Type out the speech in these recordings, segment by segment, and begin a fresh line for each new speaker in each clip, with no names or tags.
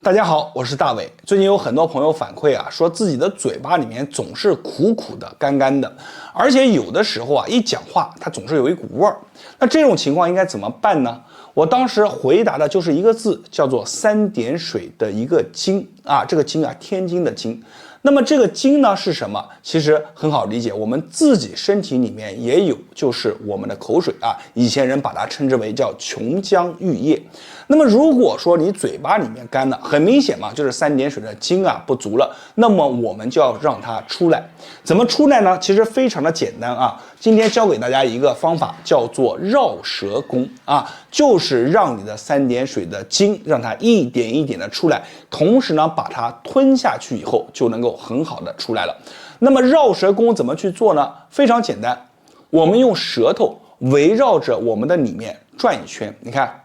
大家好，我是大伟。最近有很多朋友反馈说自己的嘴巴里面总是苦苦的、干干的，而且有的时候一讲话它总是有一股味儿。那这种情况应该怎么办呢？我当时回答的就是一个字，叫做三点水的一个津这个津天津的津。那么这个津呢是什么？其实很好理解，我们自己身体里面也有，就是我们的口水以前人把它称之为叫琼浆玉液。那么如果说你嘴巴里面干了，很明显嘛，就是三点水的津不足了，那么我们就要让它出来。怎么出来呢？其实非常的简单今天教给大家一个方法，叫做绕舌功就是让你的三点水的津让它一点一点的出来，同时呢把它吞下去以后就能够很好的出来了。那么绕舌功怎么去做呢？非常简单，我们用舌头围绕着我们的里面转一圈，你看。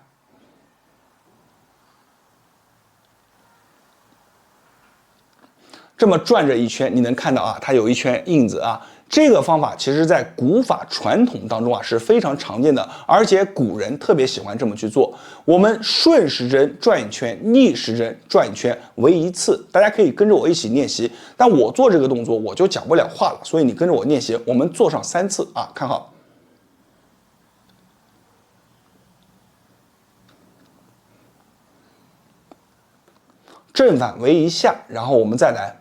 这么转着一圈，你能看到它有一圈印子这个方法其实在古法传统当中是非常常见的，而且古人特别喜欢这么去做。我们顺时针转一圈，逆时针转一圈为一次，大家可以跟着我一起练习。但我做这个动作我就讲不了话了，所以你跟着我练习，我们做上3次看好。正反为一下，然后我们再来。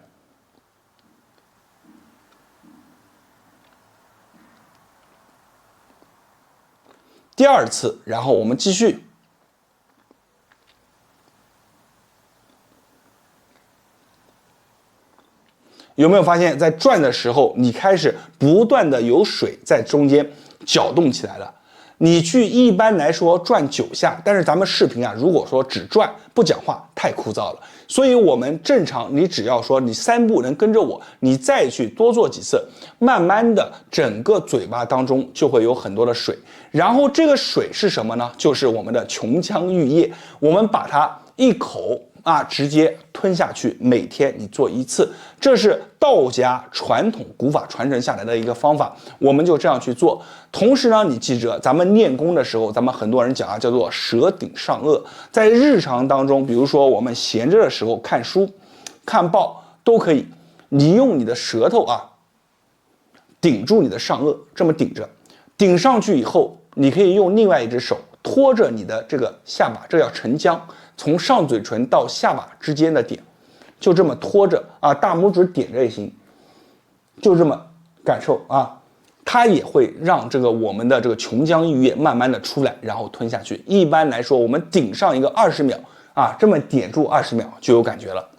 第2次，然后我们继续。有没有发现，在转的时候，你开始不断的有水在中间搅动起来了？你去一般来说转9下，但是咱们视频如果说只转不讲话，太枯燥了。所以我们正常，你只要说你3步能跟着我，你再去多做几次，慢慢的整个嘴巴当中就会有很多的水。然后这个水是什么呢？就是我们的琼浆玉液，我们把它一口直接吞下去，每天你做1次，这是道家传统古法传承下来的一个方法，我们就这样去做。同时呢，你记着，咱们练功的时候，咱们很多人讲叫做舌顶上颚，在日常当中，比如说我们闲着的时候看书、看报都可以，你用你的舌头顶住你的上颚，这么顶着，顶上去以后，你可以用另外一只手托着你的这个下巴，这叫沉浆。从上嘴唇到下巴之间的点，就这么拖着大拇指点着也行，就这么感受它也会让我们的这个琼浆玉液慢慢的出来，然后吞下去。一般来说，我们顶上一个20秒这么点住20秒就有感觉了。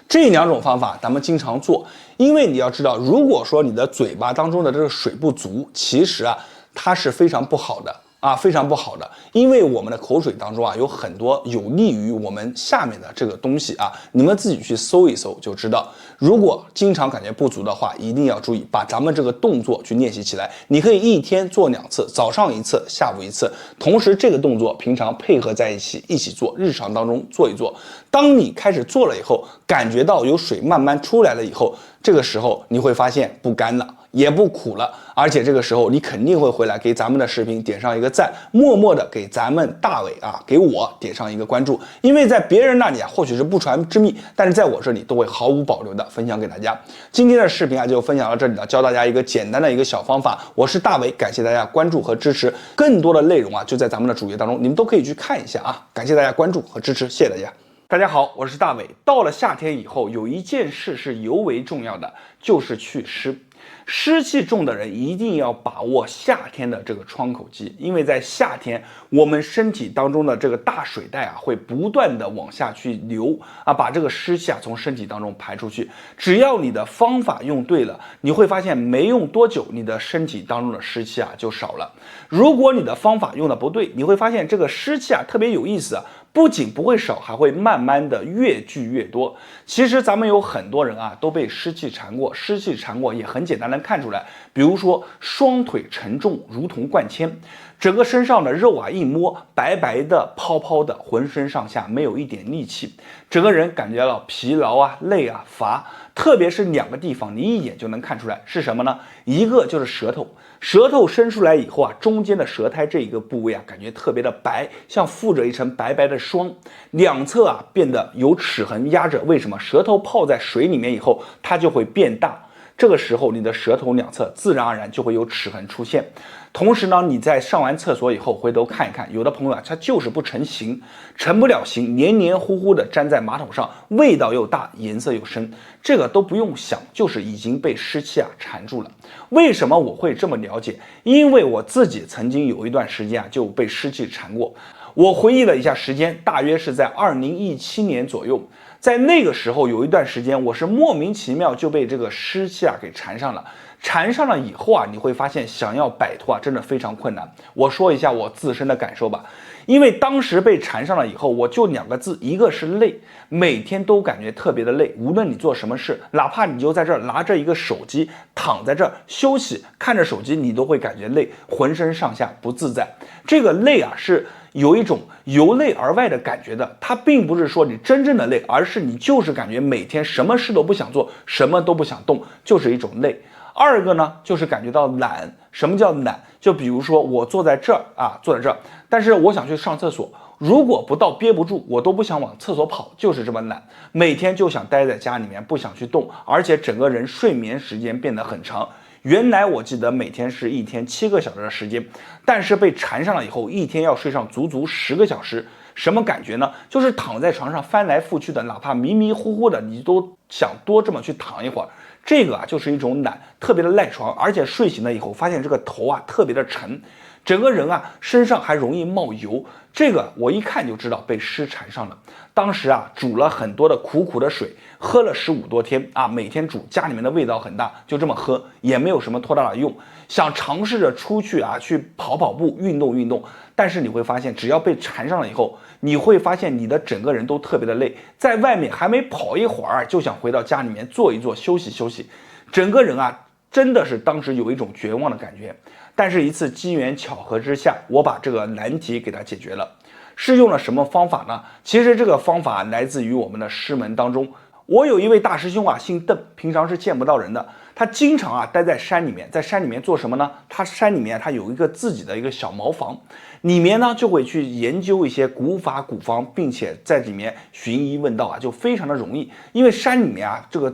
这2种方法咱们经常做，因为你要知道，如果说你的嘴巴当中的这个水不足，其实它是非常不好的。非常不好的，因为我们的口水当中有很多有利于我们下面的这个东西你们自己去搜一搜就知道。如果经常感觉不足的话，一定要注意把咱们这个动作去练习起来。你可以一天做2次，早上1次，下午1次，同时这个动作平常配合在一起做，日常当中做一做。当你开始做了以后，感觉到有水慢慢出来了以后，这个时候你会发现不干了，也不苦了，而且这个时候你肯定会回来给咱们的视频点上一个赞，默默的给咱们大伟给我点上一个关注，因为在别人那里或许是不传之秘，但是在我这里都会毫无保留的分享给大家。今天的视频就分享到这里了，教大家一个简单的一个小方法。我是大伟，感谢大家关注和支持，更多的内容就在咱们的主页当中，你们都可以去看一下感谢大家关注和支持，谢谢大家。大家好，我是大伟。到了夏天以后，有一件事是尤为重要的，就是祛湿。湿气重的人一定要把握夏天的这个窗口期，因为在夏天，我们身体当中的这个大水袋会不断的往下去流把这个湿气从身体当中排出去。只要你的方法用对了，你会发现没用多久，你的身体当中的湿气就少了。如果你的方法用的不对，你会发现这个湿气特别有意思不仅不会少，还会慢慢的越聚越多。其实咱们有很多人都被湿气缠过，湿气缠过也很简单的看出来，比如说双腿沉重如同灌铅，整个身上的肉啊一摸，白白的、泡泡的，浑身上下没有一点力气，整个人感觉到疲劳啊、累啊、乏。特别是2个地方，你一眼就能看出来是什么呢？一个就是舌头，舌头伸出来以后啊，中间的舌苔这一个部位啊，感觉特别的白，像覆着一层白白的霜。两侧啊变得有齿痕压着，为什么？舌头泡在水里面以后，它就会变大。这个时候，你的舌头两侧自然而然就会有齿痕出现。同时呢，你在上完厕所以后回头看一看，有的朋友啊，他就是不成形，成不了形，黏黏糊糊的粘在马桶上，味道又大，颜色又深，这个都不用想，就是已经被湿气啊缠住了。为什么我会这么了解？因为我自己曾经有一段时间啊就被湿气缠过。我回忆了一下时间，大约是在2017年左右。在那个时候有一段时间，我是莫名其妙就被这个湿气啊给缠上了。缠上了以后啊，你会发现想要摆脱啊，真的非常困难。我说一下我自身的感受吧。因为当时被缠上了以后，我就2个字，一个是累，每天都感觉特别的累。无论你做什么事，哪怕你就在这儿拿着一个手机，躺在这儿休息，看着手机，你都会感觉累，浑身上下不自在。这个累啊，是有一种由内而外的感觉的，它并不是说你真正的累，而是你就是感觉每天什么事都不想做，什么都不想动，就是一种累。二个呢，就是感觉到懒。什么叫懒？就比如说我坐在这儿啊，坐在这儿，但是我想去上厕所，如果不到憋不住，我都不想往厕所跑，就是这么懒。每天就想待在家里面，不想去动，而且整个人睡眠时间变得很长。原来我记得每天是一天7个小时的时间，但是被缠上了以后，一天要睡上足足10个小时。什么感觉呢？就是躺在床上翻来覆去的，哪怕迷迷糊糊的，你都想多这么去躺一会儿。这个啊，就是一种懒，特别的赖床，而且睡醒了以后，发现这个头啊特别的沉，整个人啊身上还容易冒油。这个我一看就知道被湿缠上了。当时啊煮了很多的苦苦的水，喝了15多天啊，每天煮，家里面的味道很大，就这么喝，也没有什么多大的用。想尝试着出去啊去跑跑步，运动运动，但是你会发现，只要被缠上了以后，你会发现你的整个人都特别的累，在外面还没跑一会儿，就想回到家里面坐一坐，休息休息，整个人啊真的是当时有一种绝望的感觉。但是一次机缘巧合之下，我把这个难题给它解决了。是用了什么方法呢？其实这个方法来自于我们的师门当中。我有一位大师兄啊，姓邓，平常是见不到人的。他经常啊待在山里面，在山里面做什么呢？他山里面他有一个自己的一个小茅房，里面呢就会去研究一些古法古方，并且在里面寻医问道啊，就非常的容易。因为山里面啊这个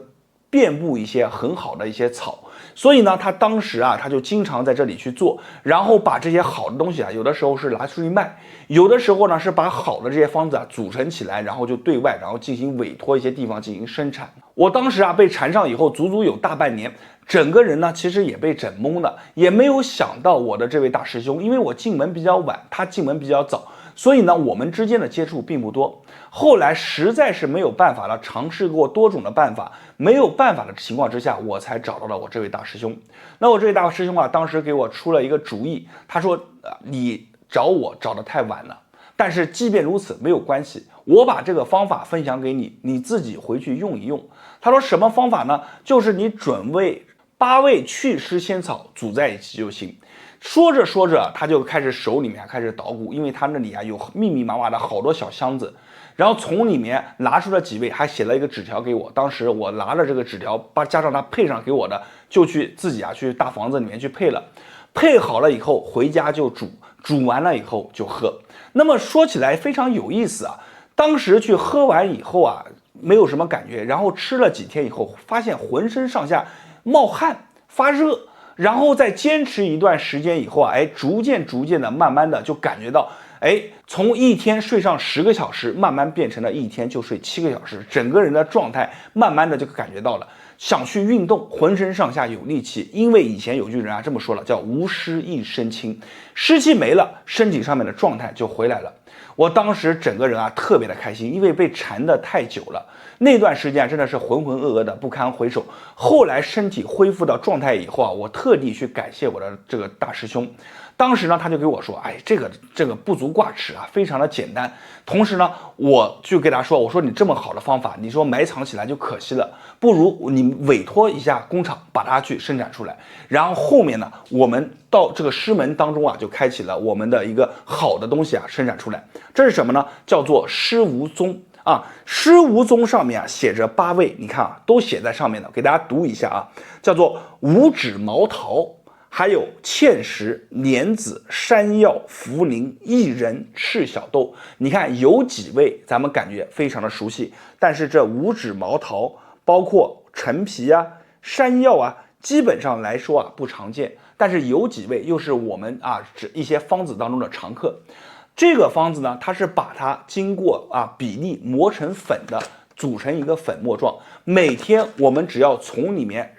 遍布一些很好的一些草，所以呢他当时啊他就经常在这里去做，然后把这些好的东西啊，有的时候是拿出去卖，有的时候呢是把好的这些方子啊组成起来，然后就对外，然后进行委托一些地方进行生产。我当时啊被缠上以后，足足有大半年，整个人呢其实也被整懵了，也没有想到我的这位大师兄，因为我进门比较晚，他进门比较早，所以呢我们之间的接触并不多。后来实在是没有办法了，尝试过多种的办法，没有办法的情况之下，我才找到了我这位大师兄。那我这位大师兄啊，当时给我出了一个主意，他说你找我找得太晚了，但是即便如此没有关系，我把这个方法分享给你，你自己回去用一用。他说什么方法呢？就是你准备8味祛湿仙草煮在一起就行。说着说着，他就开始手里面开始捣鼓，因为他那里啊有密密麻麻的好多小箱子，然后从里面拿出了几味，还写了一个纸条给我。当时我拿了这个纸条，加上他配上给我的，就去自己啊去大房子里面去配了。配好了以后回家就煮，煮完了以后就喝。那么说起来非常有意思啊，当时去喝完以后啊没有什么感觉，然后吃了几天以后，发现浑身上下冒汗发热，然后再坚持一段时间以后啊，逐渐的慢慢的就感觉到，从一天睡上10个小时，慢慢变成了一天就睡7个小时，整个人的状态慢慢的就感觉到了想去运动，浑身上下有力气。因为以前有句人啊这么说了，叫无湿一身轻，湿气没了，身体上面的状态就回来了。我当时整个人啊特别的开心，因为被缠得太久了，那段时间真的是浑浑噩噩的不堪回首。后来身体恢复到状态以后啊，我特地去感谢我的这个大师兄，当时呢，他就给我说，哎，这个不足挂齿啊，非常的简单。同时呢，我就给他说，我说你这么好的方法，你说埋藏起来就可惜了，不如你委托一下工厂把它去生产出来。然后后面呢，我们到这个师门当中啊，就开启了我们的一个好的东西啊，生产出来。这是什么呢？叫做施无宗。啊，施无宗上面啊写着8味，你看啊，都写在上面的，给大家读一下啊，叫做五指毛桃，还有芡实、莲子、山药、茯苓、薏仁、赤小豆。你看有几味咱们感觉非常的熟悉，但是这五指毛桃，包括陈皮啊、山药啊，基本上来说啊不常见，但是有几味又是我们啊一些方子当中的常客。这个方子呢，它是把它经过比例磨成粉的，组成一个粉末状。每天我们只要从里面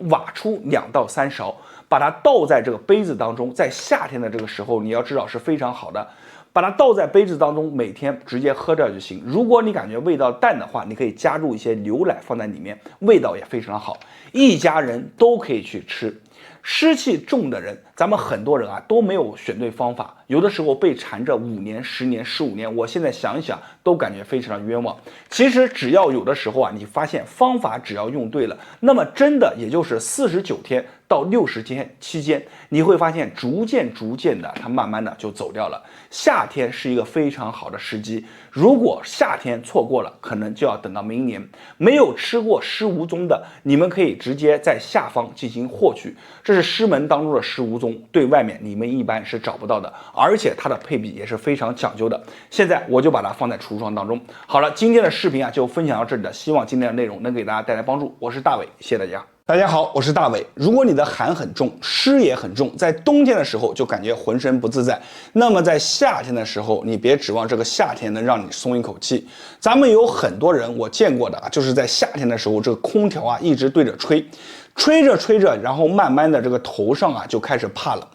挖出2到3勺，把它倒在这个杯子当中。在夏天的这个时候，你要知道是非常好的，把它倒在杯子当中，每天直接喝掉就行。如果你感觉味道淡的话，你可以加入一些牛奶放在里面，味道也非常好，一家人都可以去吃。湿气重的人，咱们很多人啊都没有选对方法，有的时候被缠着5年、10年、15年，我现在想一想都感觉非常的冤枉。其实只要有的时候啊，你发现方法只要用对了，那么真的也就是49天到60天期间，你会发现逐渐的它慢慢的就走掉了。夏天是一个非常好的时机，如果夏天错过了，可能就要等到明年。没有吃过施无宗的，你们可以直接在下方进行获取，这是师门当中的施无宗，对外面你们一般是找不到的，而且它的配比也是非常讲究的。现在我就把它放在橱窗当中。好了，今天的视频啊就分享到这里了，希望今天的内容能给大家带来帮助。我是大伟，谢谢大家。大家好，我是大伟。如果你的寒很重，湿也很重，在冬天的时候就感觉浑身不自在，那么在夏天的时候，你别指望这个夏天能让你松一口气。咱们有很多人我见过的啊，就是在夏天的时候，这个空调啊一直对着吹，吹着，然后慢慢的这个头上啊就开始怕了。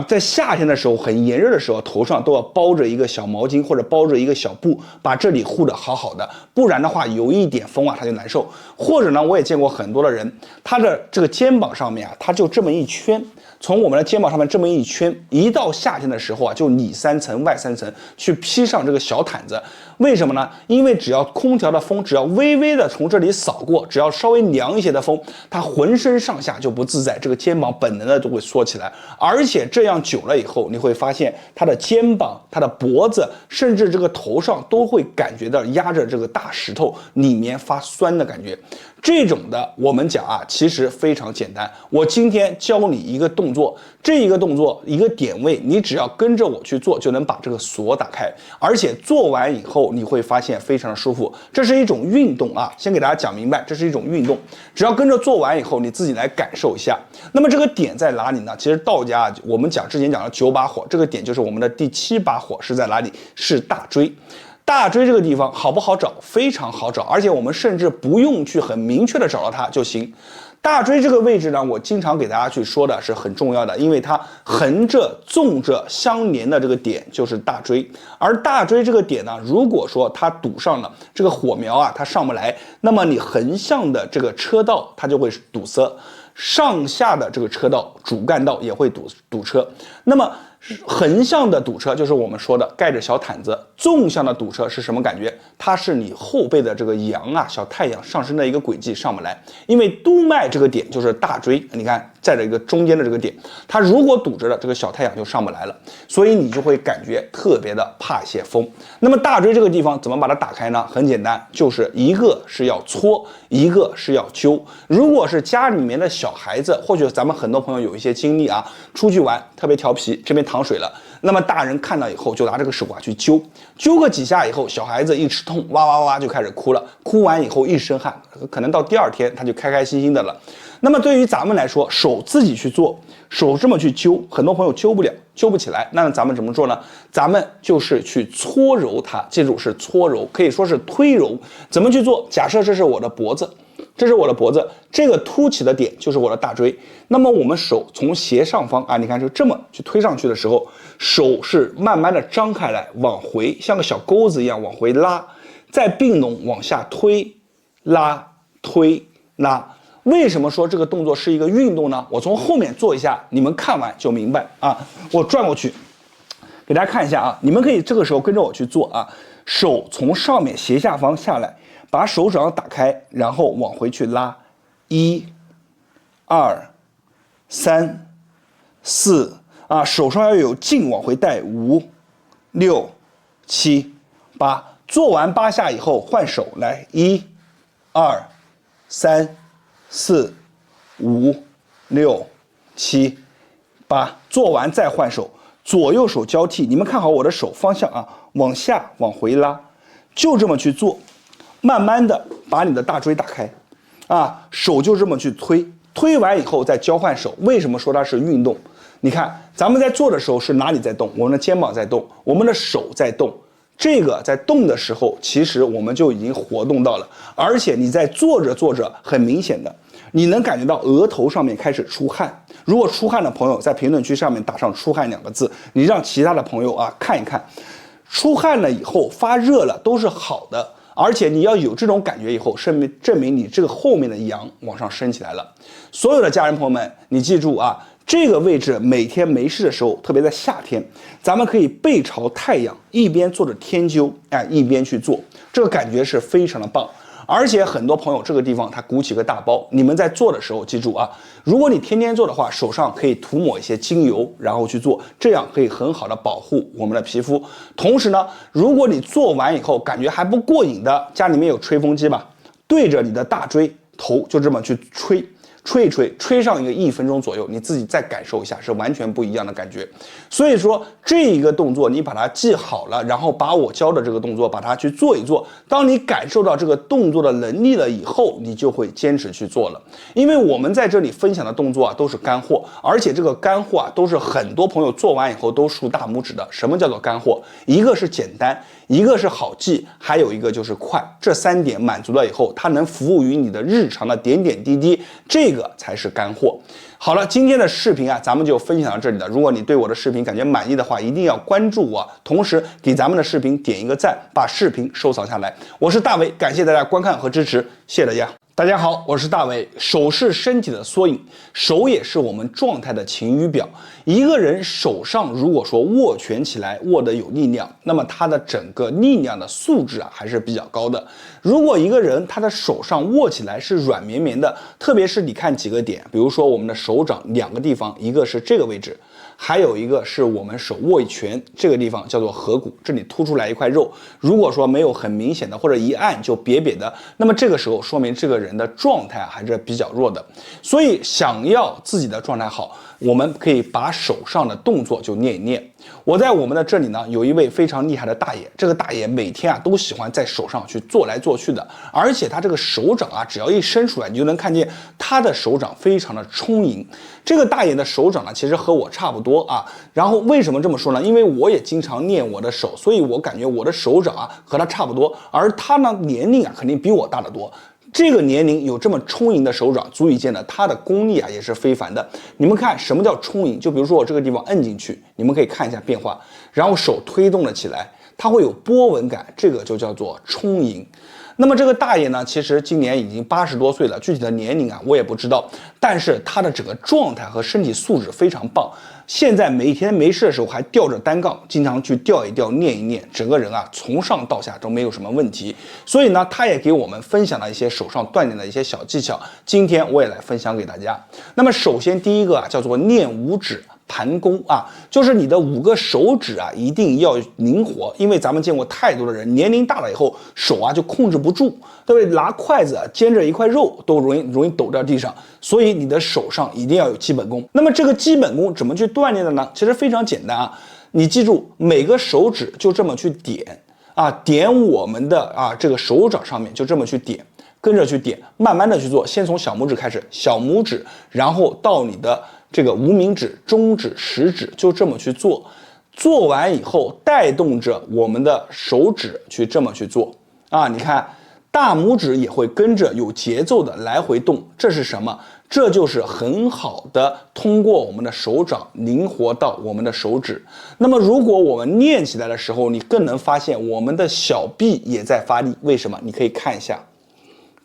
在夏天的时候很炎热的时候，头上都要包着一个小毛巾或者包着一个小布，把这里护得好好的，不然的话有一点风啊他就难受。或者呢，我也见过很多的人，他的这个肩膀上面啊，他就这么一圈，从我们的肩膀上面这么一圈，一到夏天的时候啊，就里3层外3层去披上这个小毯子。为什么呢？因为只要空调的风只要微微的从这里扫过，只要稍微凉一些的风，它浑身上下就不自在，这个肩膀本能的都会缩起来，而且这样久了以后，你会发现他的肩膀、他的脖子，甚至这个头上都会感觉到压着这个大石头，里面发酸的感觉。这种的我们讲啊，其实非常简单。我今天教你一个动作，这一个动作一个点位，你只要跟着我去做，就能把这个锁打开，而且做完以后你会发现非常的舒服。这是一种运动啊，先给大家讲明白，这是一种运动，只要跟着做完以后，你自己来感受一下。那么这个点在哪里呢？其实道家我们之前讲了9把火，这个点就是我们的第7把火是在哪里？是大椎。大椎这个地方好不好找？非常好找，而且我们甚至不用去很明确的找到它就行。大椎这个位置呢，我经常给大家去说的是很重要的，因为它横着、纵着相连的这个点就是大椎。而大椎这个点呢，如果说它堵上了这个火苗啊，它上不来，那么你横向的这个车道它就会堵塞，上下的这个车道主干道也会堵车。那么横向的堵车就是我们说的盖着小毯子，纵向的堵车是什么感觉？它是你后背的这个阳啊，小太阳上升的一个轨迹上不来，因为督脉这个点就是大椎，你看在这个中间的这个点，它如果堵着了，这个小太阳就上不来了，所以你就会感觉特别的怕些风。那么大椎这个地方怎么把它打开呢？很简单，就是一个是要搓，一个是要揪。如果是家里面的小孩子，或许咱们很多朋友有一些经历啊，出去玩特别调皮，这边淌水了，那么大人看到以后就拿这个手啊去揪，揪个几下以后，小孩子一吃痛，哇哇哇就开始哭了，哭完以后一身汗，可能到第2天他就开开心心的了。那么对于咱们来说，手自己去做，手这么去揪，很多朋友揪不了，揪不起来，那咱们怎么做呢？咱们就是去搓揉它，记住是搓揉，可以说是推揉。怎么去做？假设这是我的脖子，这是我的脖子，这个凸起的点就是我的大椎。那么我们手从斜上方啊，你看就这么去推上去的时候，手是慢慢的张开来，往回，像个小钩子一样往回拉，再并拢往下推拉推拉。为什么说这个动作是一个运动呢？我从后面做一下，你们看完就明白啊。我转过去，给大家看一下啊，你们可以这个时候跟着我去做啊。手从上面斜下方下来，把手掌打开，然后往回去拉，1、2、3、4啊，手上要有劲往回带，5、6、7、8。做完8下以后换手来，1、2、3、4、5、6、7、8。做完再换手，左右手交替。你们看好我的手方向啊，往下往回拉，就这么去做。慢慢的把你的大椎打开，啊，手就这么去推。推完以后再交换手。为什么说它是运动？你看咱们在做的时候是哪里在动？我们的肩膀在动，我们的手在动。这个在动的时候，其实我们就已经活动到了，而且你在做着做着，很明显的，你能感觉到额头上面开始出汗。如果出汗的朋友在评论区上面打上"出汗"2个字，你让其他的朋友啊看一看，出汗了以后发热了都是好的，而且你要有这种感觉以后，证明你这个后面的阳往上升起来了。所有的家人朋友们，你记住啊。这个位置每天没事的时候，特别在夏天，咱们可以背朝太阳，一边做着天灸，一边去做，这个感觉是非常的棒。而且很多朋友这个地方他鼓起个大包，你们在做的时候记住啊，如果你天天做的话，手上可以涂抹一些精油，然后去做，这样可以很好的保护我们的皮肤。同时呢，如果你做完以后感觉还不过瘾的，家里面有吹风机吧，对着你的大椎头就这么去吹。吹一吹，吹上一个1分钟左右，你自己再感受一下，是完全不一样的感觉。所以说这一个动作你把它记好了，然后把我教的这个动作把它去做一做。当你感受到这个动作的能力了以后，你就会坚持去做了。因为我们在这里分享的动作啊都是干货，而且这个干货啊都是很多朋友做完以后都竖大拇指的。什么叫做干货？一个是简单，一个是好记，还有一个就是快。这3点满足了以后，它能服务于你的日常的点点滴滴。这个才是干货。好了，今天的视频啊，咱们就分享到这里了。如果你对我的视频感觉满意的话，一定要关注我，同时给咱们的视频点一个赞，把视频收藏下来。我是大伟，感谢大家观看和支持，谢谢大家。大家好，我是大伟。手是身体的缩影，手也是我们状态的晴雨表。一个人手上如果说握拳起来握得有力量，那么他的整个力量的素质啊还是比较高的。如果一个人他的手上握起来是软绵绵的，特别是你看几个点，比如说我们的手掌2个地方，一个是这个位置，还有一个是我们手握一拳这个地方叫做合谷，这里凸出来一块肉。如果说没有很明显的，或者一按就瘪瘪的，那么这个时候说明这个人的状态还是比较弱的。所以想要自己的状态好，我们可以把手上的动作就练一练。我在我们的这里呢，有一位非常厉害的大爷，这个大爷每天啊都喜欢在手上去做来做去的，而且他这个手掌啊，只要一伸出来，你就能看见他的手掌非常的充盈。这个大爷的手掌呢，其实和我差不多啊。然后为什么这么说呢？因为我也经常练我的手，所以我感觉我的手掌啊和他差不多，而他呢年龄啊肯定比我大得多。这个年龄有这么充盈的手掌，足以见得他的功力啊也是非凡的。你们看什么叫充盈？就比如说我这个地方摁进去，你们可以看一下变化，然后手推动了起来，它会有波纹感，这个就叫做充盈。那么这个大爷呢，其实今年已经80多岁了，具体的年龄啊我也不知道，但是他的整个状态和身体素质非常棒。现在每天没事的时候还吊着单杠，经常去吊一吊，练一练，整个人啊从上到下都没有什么问题。所以呢，他也给我们分享了一些手上锻炼的一些小技巧，今天我也来分享给大家。那么首先第一个啊叫做练五指盘弓啊，就是你的5个手指啊一定要灵活，因为咱们见过太多的人年龄大了以后手啊就控制不住，对不对？拿筷子尖着一块肉都容易抖到地上，所以你的手上一定要有基本功。那么这个基本功怎么去锻炼的呢？其实非常简单啊，你记住每个手指就这么去点啊，点我们的这个手掌上面就这么去点。跟着去点，慢慢的去做，先从小拇指开始，小拇指，然后到你的这个无名指、中指、食指，就这么去做。做完以后，带动着我们的手指去这么去做啊！你看，大拇指也会跟着有节奏的来回动，这是什么？这就是很好的通过我们的手掌灵活到我们的手指。那么如果我们练起来的时候，你更能发现我们的小臂也在发力。为什么？你可以看一下。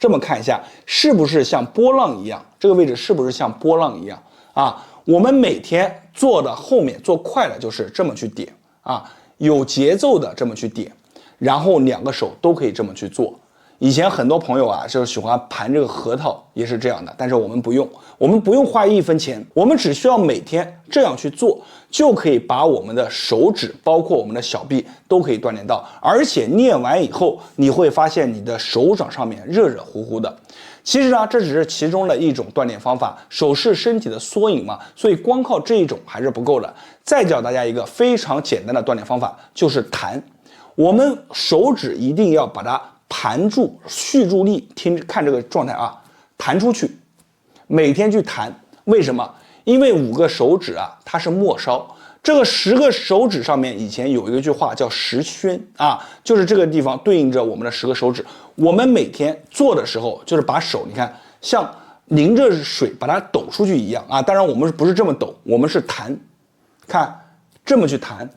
这么看一下，是不是像波浪一样？这个位置是不是像波浪一样啊？我们每天做的后面做快了，就是这么去点啊，有节奏的这么去点，然后2个手都可以这么去做。以前很多朋友啊，就是喜欢盘这个核桃，也是这样的，但是我们不用，我们不用花1分钱，我们只需要每天这样去做，就可以把我们的手指，包括我们的小臂都可以锻炼到，而且练完以后，你会发现你的手掌上面热热乎乎的。其实呢，这只是其中的一种锻炼方法，手是身体的缩影嘛，所以光靠这一种还是不够的。再教大家一个非常简单的锻炼方法，就是弹。我们手指一定要把它盘住，蓄住力，看这个状态啊，弹出去，每天去弹。为什么？因为5个手指啊，它是末梢。这个10个手指上面，以前有一句话叫10宣啊，就是这个地方对应着我们的10个手指。我们每天做的时候，就是把手，你看像淋着水把它抖出去一样啊。当然我们不是这么抖，我们是弹，看这么去弹，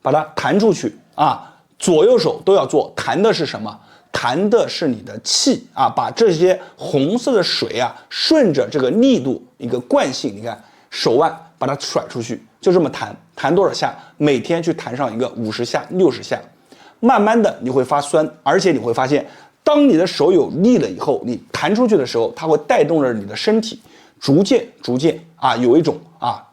把它弹出去啊。左右手都要做，弹的是什么？弹的是你的气啊，把这些红色的水啊，顺着这个力度一个惯性，你看手腕把它甩出去，就这么弹，弹多少下？每天去弹上一个50下、60下，慢慢的你会发酸，而且你会发现，当你的手有力了以后，你弹出去的时候，它会带动着你的身体，逐渐啊，有一种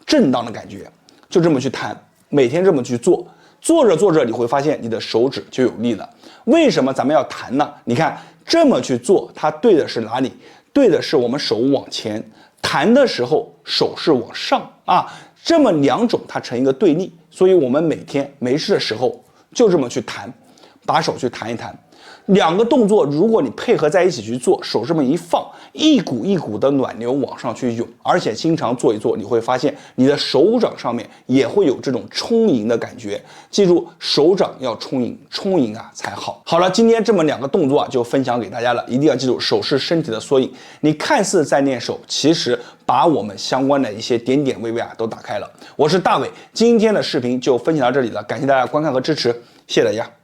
震荡的感觉，就这么去弹，每天这么去做。做着做着，你会发现你的手指就有力了。为什么咱们要弹呢？你看这么去做，它对的是哪里？对的是我们手往前，弹的时候手是往上啊。这么2种它成一个对立，所以我们每天没事的时候就这么去弹，把手去弹一弹。2个动作，如果你配合在一起去做，手这么一放，一股一股的暖流往上去涌，而且经常做一做，你会发现你的手掌上面也会有这种充盈的感觉。记住，手掌要充盈，充盈啊才好。好了，今天这么2个动作啊，就分享给大家了。一定要记住，手是身体的缩影。你看似在练手，其实把我们相关的一些点点微微啊都打开了。我是大伟，今天的视频就分享到这里了，感谢大家观看和支持，谢谢大家。